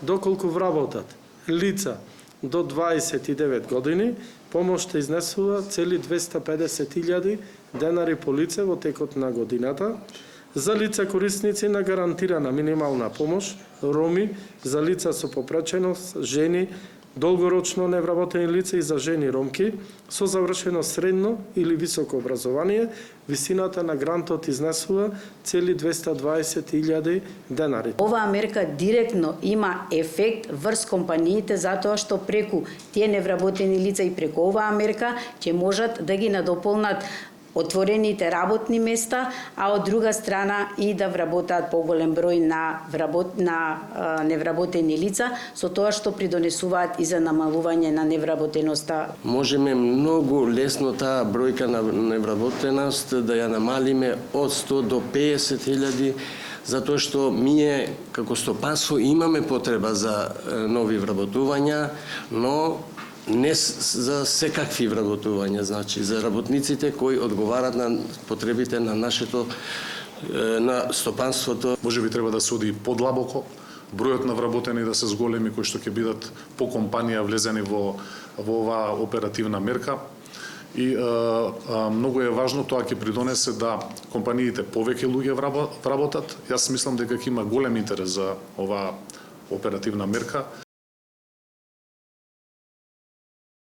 Доколку вработат лица до 29 години, помошта изнесува цели 250.000 денари по лице во текот на годината. За лица корисници на гарантирана минимална помош, роми, за лица со попреченост, жени, долгорочно невработени лица и за жени ромки со завршено средно или високо образование, висината на грантот изнесува цели 220.000 денари. Оваа мерка директно има ефект врз компаниите затоа што преку тие невработени лица и преку оваа мерка ќе можат да ги надополнат отворените работни места, а од друга страна и да вработаат поголем број на невработени лица, со тоа што придонесуваат и за намалување на невработеноста. Можеме многу лесно таа бројка на невработеност да ја намалиме од 100 до 50.000, затоа што ние како стопанство имаме потреба за нови вработувања, но не за секакви вработувања, значи за работниците кои одговарат на потребите на нашето на стопанството. Можеби треба да се оди подлабоко, бројот на вработени да се зголеми кои што ќе бидат по компанија влезени во оваа оперативна мерка. И многу е важно, тоа ќе придонесе да компаниите повеќе луѓе вработат. Јас мислам дека ќе има голем интерес за оваа оперативна мерка.